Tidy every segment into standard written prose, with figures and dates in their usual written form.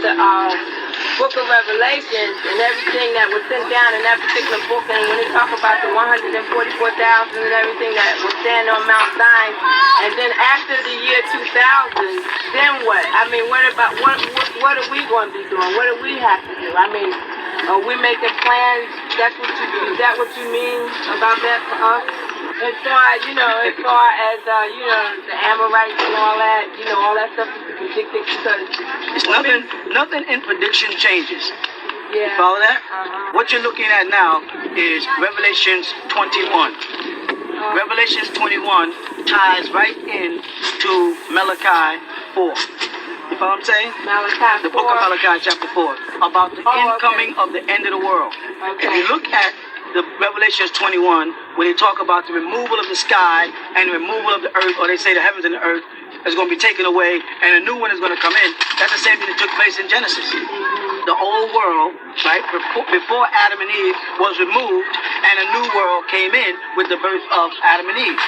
the book of Revelation and everything that was sent down in that particular book, and when they talk about the 144,000 and everything that was standing on Mount Zion, and then after the year 2000, then what? I mean, what are we going to be doing? What do we have to do? I mean, are we making plans? Is that what you mean about that for us? As far as, the Amorites and all that stuff is predicted because it's nothing in prediction changes. Yeah. You follow that? What you're looking at now is Revelations 21. Revelations 21 ties right in to Malachi 4. You follow what I'm saying? Malachi 4. The book of Malachi chapter 4 about the incoming of the end of the world. Okay. If you look at the Revelations 21, when they talk about the removal of the sky and the removal of the earth, or they say the heavens and the earth is going to be taken away and a new one is going to come in, that's the same thing that took place in Genesis. The old world, right, before Adam and Eve was removed and a new world came in with the birth of Adam and Eve.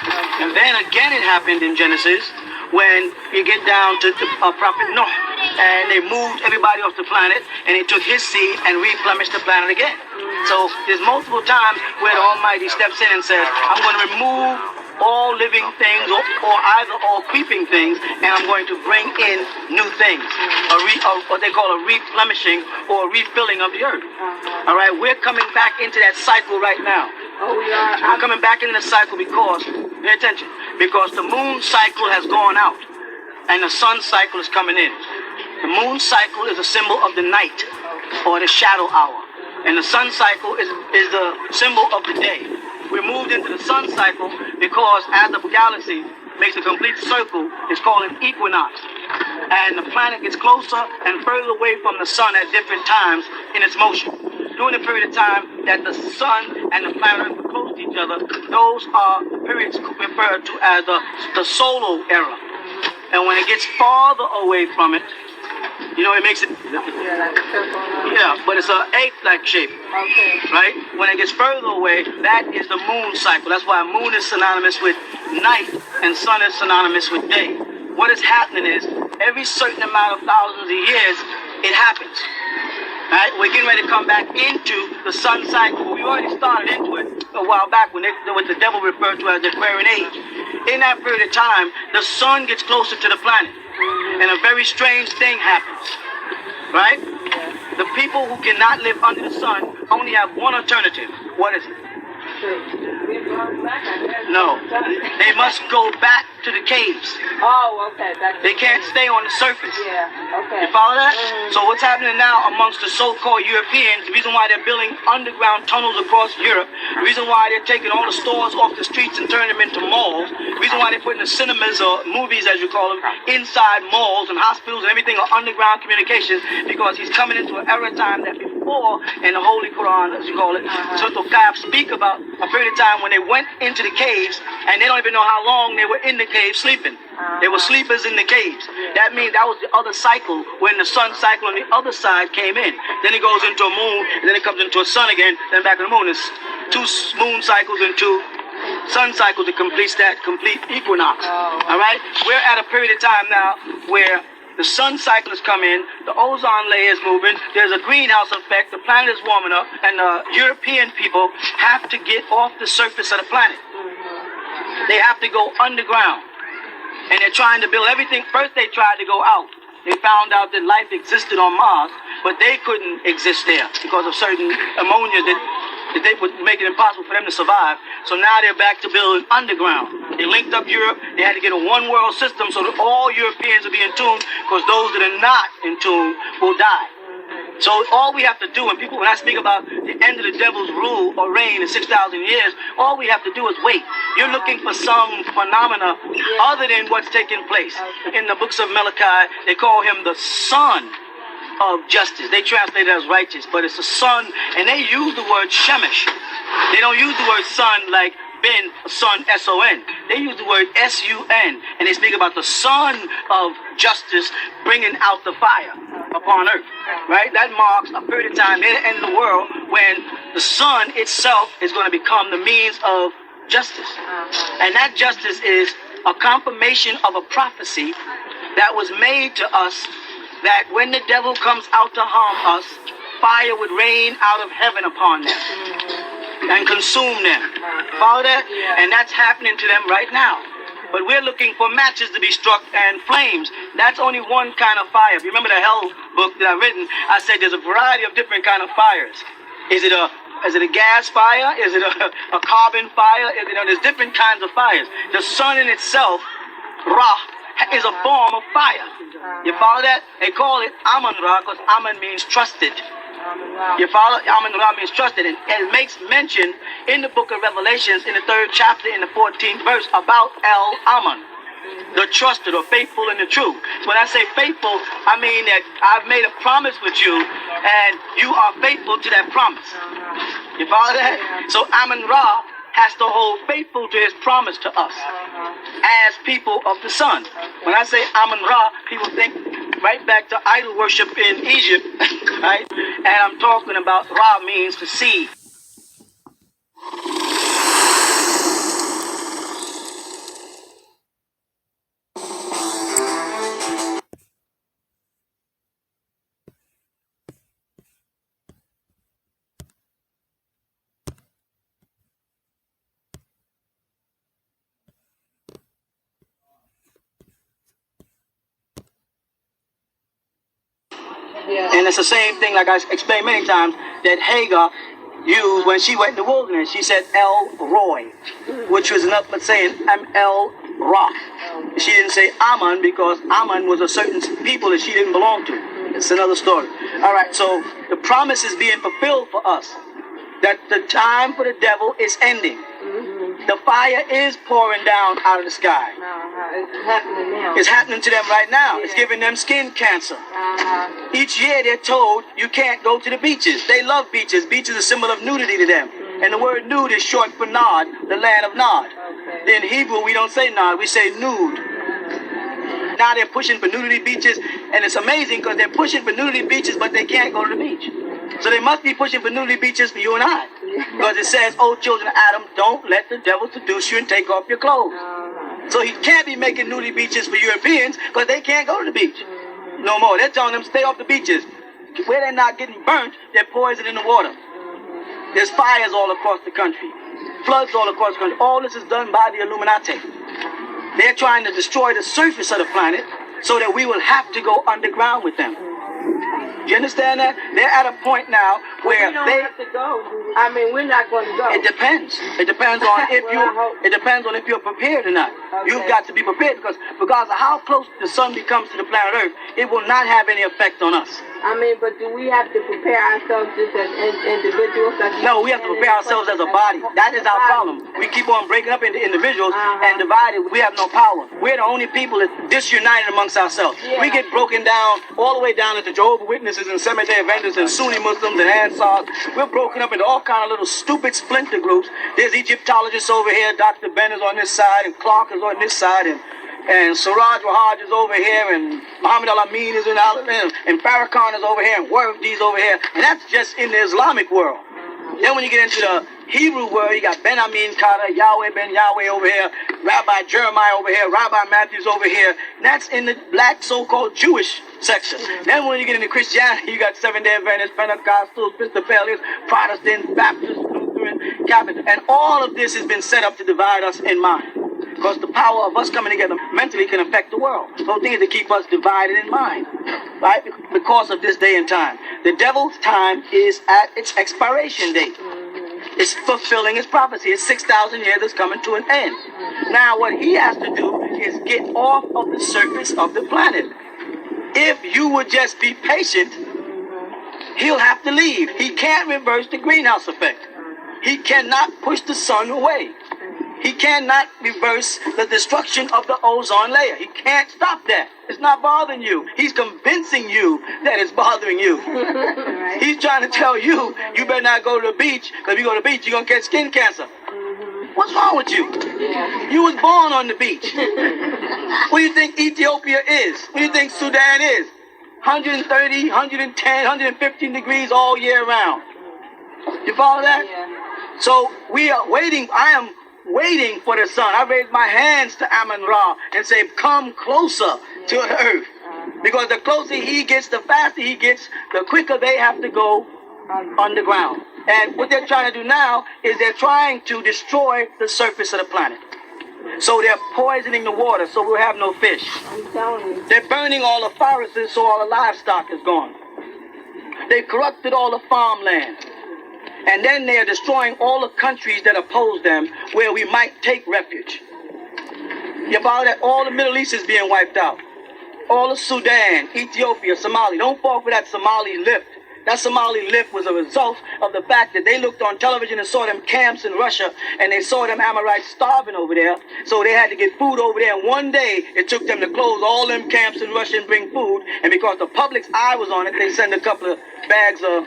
And then again it happened in Genesis when you get down to the prophet Noah, and they moved everybody off the planet and he took his seed and replenished the planet again. So there's multiple times where the Almighty steps in and says, I'm going to remove all living things or either all creeping things, and I'm going to bring in new things, what they call a replenishing or refilling of the earth. All right, we're coming back into that cycle right now. Oh, we are. We're coming back into the cycle because, pay attention, because the moon cycle has gone out and the sun cycle is coming in. The moon cycle is a symbol of the night or the shadow hour. And the sun cycle is the symbol of the day. We moved into the sun cycle because as the galaxy makes a complete circle, it's called an equinox. And the planet gets closer and further away from the sun at different times in its motion. During the period of time that the sun and the planet are close to each other, those are periods referred to as the solar era. And when it gets farther away from it, it makes it, but it's an egg-like shape. Okay. Right? When it gets further away, that is the moon cycle. That's why moon is synonymous with night and sun is synonymous with day. What is happening is, every certain amount of thousands of years, it happens. Right? We're getting ready to come back into the sun cycle. We already started into it a while back when what the devil referred to as the Aquarian age. In that period of time, the sun gets closer to the planet. And a very strange thing happens, right? The people who cannot live under the sun only have one alternative. What is it? No, they must go back to the caves. Oh, okay. They can't stay on the surface. Yeah, okay. You follow that? So what's happening now amongst the so-called Europeans, the reason why they're building underground tunnels across Europe, the reason why they're taking all the stores off the streets and turning them into malls, the reason why they're putting the cinemas or movies, as you call them, inside malls and hospitals and everything are underground communications, because he's coming into an era time that before in the Holy Quran, as you call it, Surah Al-Kahf, speak about a period of time when they went into the caves and they don't even know how long they were in the cave sleeping. They were sleepers in the caves. That means that was the other cycle when the sun cycle on the other side came in. Then it goes into a moon, and then it comes into a sun again, then back to the moon. It's 2 moon cycles and 2 sun cycles to complete that complete equinox. All right? We're at a period of time now where the sun cycle has come in, the ozone layer is moving, there's a greenhouse effect, the planet is warming up, and the European people have to get off the surface of the planet. They have to go underground. And they're trying to build everything. First they tried to go out. They found out that life existed on Mars, but they couldn't exist there because of certain ammonia that they would make it impossible for them to survive. So now they're back to building underground. They linked up Europe. They had to get a one world system so that all Europeans will be in tune, because those that are not in tune will die. So all we have to do, when I speak about the end of the devil's rule or reign in 6,000 years, all we have to do is wait. You're looking for some phenomena other than what's taking place. In the books of Malachi, they call him the son of justice. They translate it as righteous, but it's a son, and they use the word Shemesh. They don't use the word son like Ben, son, S-O-N. They use the word S-U-N, and they speak about the son of justice bringing out the fire upon earth, right? That marks a period of time in the end of the world when the sun itself is going to become the means of justice. And that justice is a confirmation of a prophecy that was made to us that when the devil comes out to harm us, fire would rain out of heaven upon them and consume them. Follow that? And that's happening to them right now. But we're looking for matches to be struck and flames. That's only one kind of fire. If you remember the hell book that I've written, I said there's a variety of different kind of fires. Is it a gas fire? Is it a carbon fire? There's different kinds of fires. The sun in itself, Ra, is a form of fire. You follow that? They call it Amun Ra because Amun means trusted. You follow? Amun Ra means trusted. And it makes mention in the book of Revelations in the 3rd chapter in the 14th verse about El Amun, the trusted or faithful and the true. When I say faithful, I mean that I've made a promise with you and you are faithful to that promise. You follow that? So Amun Ra has to hold faithful to his promise to us as people of the sun. When I say Amun Ra, people think right back to idol worship in Egypt, right? And I'm talking about Ra means to see. And it's the same thing, like I explained many times, that Hagar used when she went in the wilderness. She said El Roy, which was enough but saying I'm El Ra. She didn't say Ammon because Ammon was a certain people that she didn't belong to. It's another story. All right, so the promise is being fulfilled for us. That the time for the devil is ending. The fire is pouring down out of the sky. It's happening now. It's happening to them right now. It's giving them skin cancer. Each year they're told you can't go to the beaches. They love beaches. Beaches are a symbol of nudity to them. And the word nude is short for Nod, the land of Nod. In Hebrew, we don't say Nod, we say nude. Now they're pushing for nudity beaches, and it's amazing because they're pushing for nudity beaches, but they can't go to the beach. So they must be pushing for nudity beaches for you and I. Because it says, oh, children of Adam, don't let the devil seduce you and take off your clothes. So he can't be making nudity beaches for Europeans because they can't go to the beach no more. They're telling them stay off the beaches. Where they're not getting burnt, they're poisoning the water. There's fires all across the country. Floods all across the country. All this is done by the Illuminati. They're trying to destroy the surface of the planet so that we will have to go underground with them. You understand that? They're at a point now where we don't have to go. I mean, we're not going to go. It depends. It depends on if you. It depends on if you're prepared or not. Okay. You've got to be prepared because regardless of how close the sun becomes to the planet Earth, it will not have any effect on us. I mean, but do we have to prepare ourselves just as individuals? No, we have to prepare ourselves as a body. That is our problem. We keep on breaking up into individuals and divided. We have no power. We're the only people that disunited amongst ourselves. Yeah. We get broken down all the way down into Jehovah's Witnesses and Seventh-day Adventists and Sunni Muslims and Ansars. We're broken up into all kind of little stupid splinter groups. There's Egyptologists over here. Dr. Ben is on this side and Clark is on this side and Siraj Wahaj is over here, and Muhammad Al-Amin is in Alabama, and Farrakhan is over here, and Wardi's over here, and that's just in the Islamic world. Then when you get into the Hebrew world, you got Ben Amin Carter, Yahweh Ben Yahweh over here, Rabbi Jeremiah over here, Rabbi Matthews over here. And that's in the black so-called Jewish section. Then when you get into Christianity, you got Seventh-day Adventists, Pentecostals, Episcopalians, Protestants, Baptists, Lutheran, Catholic, and all of this has been set up to divide us in mind. Because the power of us coming together mentally can affect the world. The whole thing is to keep us divided in mind, right? Because of this day and time. The devil's time is at its expiration date. It's fulfilling his prophecy. It's 6,000 years that's coming to an end. Now what he has to do is get off of the surface of the planet. If you would just be patient, he'll have to leave. He can't reverse the greenhouse effect. He cannot push the sun away. He cannot reverse the destruction of the ozone layer. He can't stop that. It's not bothering you. He's convincing you that it's bothering you. Right. He's trying to tell you, you better not go to the beach, because if you go to the beach, you're going to catch skin cancer. What's wrong with you? Yeah. You was born on the beach. What do you think Ethiopia is? What do you think Sudan is? 130, 110, 115 degrees all year round. You follow that? Yeah. So we are waiting. I am waiting for the sun. I raise my hands to Amun Ra and say, come closer to the earth. Because the closer he gets, the faster he gets, the quicker they have to go underground. And what they're trying to do now is they're trying to destroy the surface of the planet. So they're poisoning the water so we'll have no fish. I'm telling you. They're burning all the forests so all the livestock is gone. They corrupted all the farmland. And then they're destroying all the countries that oppose them where we might take refuge. You follow that? All the Middle East is being wiped out. All of Sudan, Ethiopia, Somalia. Don't fall for that Somali lift. That Somali lift was a result of the fact that they looked on television and saw them camps in Russia and they saw them Amorites starving over there. So they had to get food over there. And one day it took them to close all them camps in Russia and bring food. And because the public's eye was on it, they sent a couple of bags of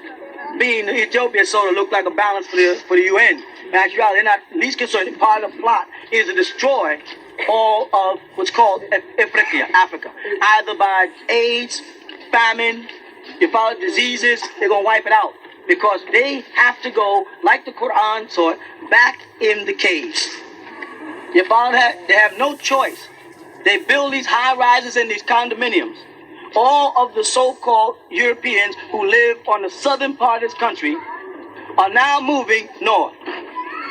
bean to Ethiopia so it looked like a balance for the UN. In actuality, they're not least concerned. Part of the plot is to destroy all of what's called Africa, either by AIDS, famine, you follow diseases, they're going to wipe it out because they have to go, like the Quran taught, back in the caves. You follow that? They have no choice. They build these high rises and these condominiums. All of the so-called Europeans who live on the southern part of this country are now moving north.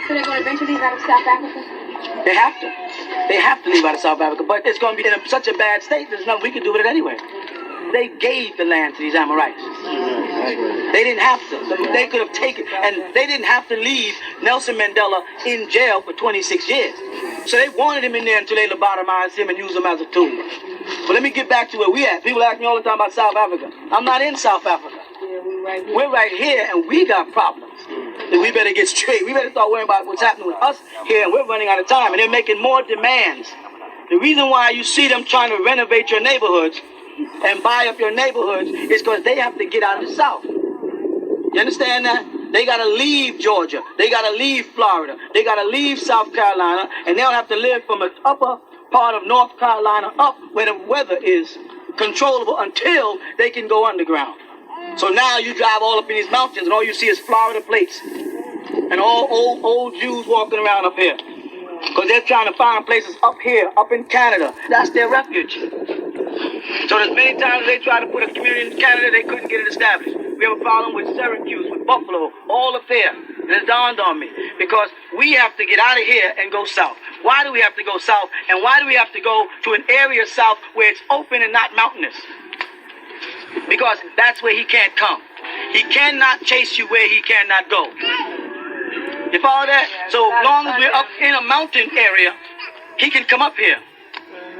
So they're going to eventually leave out of South Africa? They have to. They have to leave out of South Africa, but it's going to be in such a bad state, there's nothing we can do with it anyway. They gave the land to these Amorites. They didn't have to. They could have taken, and they didn't have to leave Nelson Mandela in jail for 26 years. So they wanted him in there until they lobotomized him and used him as a tool. But let me get back to where we at. People ask me all the time about South Africa. I'm not in South Africa. Yeah, we're right here, and we got problems. And we better get straight. We better start worrying about what's happening with us here, and we're running out of time, and they're making more demands. The reason why you see them trying to renovate your neighborhoods and buy up your neighborhoods is because they have to get out of the South. You understand that? They got to leave Georgia. They got to leave Florida. They got to leave South Carolina, and they'll have to live from the upper part of North Carolina up where the weather is controllable until they can go underground. So now you drive all up in these mountains and all you see is Florida plates and all old Jews walking around up here because they're trying to find places up here, up in Canada. That's their refuge. So as many times they tried to put a community in Canada, they couldn't get it established. We have a problem with Syracuse, with Buffalo, all up there. And it dawned on me because we have to get out of here and go south. Why do we have to go south? And why do we have to go to an area south where it's open and not mountainous? Because that's where he can't come. He cannot chase you where he cannot go. You follow that? So long as we're up in a mountain area, he can come up here.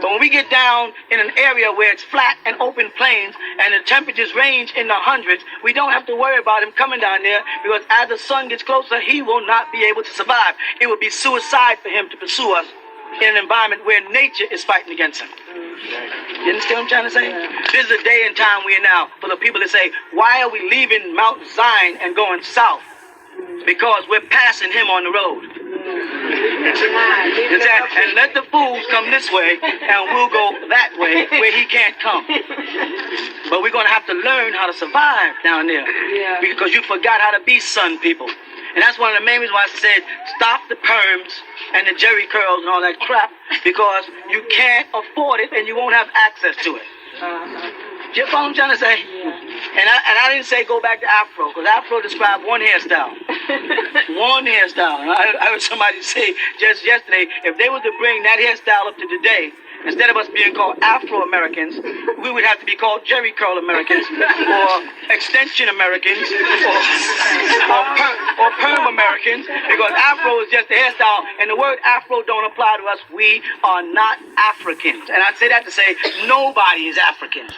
But when we get down in an area where it's flat and open plains and the temperatures range in the hundreds, we don't have to worry about him coming down there because as the sun gets closer, he will not be able to survive. It would be suicide for him to pursue us in an environment where nature is fighting against him. You understand what I'm trying to say? This is the day and time we are now for the people to say, why are we leaving Mount Zion and going south? Because we're passing him on the road. And let the fools come this way and we'll go that way where he can't come. But we're going to have to learn how to survive down there. Yeah. Because you forgot how to be sun people. And that's one of the main reasons why I said stop the perms and the jerry curls and all that crap because you can't afford it and you won't have access to it. Do you follow what I'm trying to say? Yeah. And I didn't say go back to Afro, because Afro described one hairstyle. One hairstyle. And I heard somebody say just yesterday, if they were to bring that hairstyle up to today, instead of us being called Afro-Americans, we would have to be called Jerry Curl Americans, or Extension Americans, or Perm Americans, because Afro is just a hairstyle, and the word Afro don't apply to us. We are not Africans. And I say that to say nobody is African.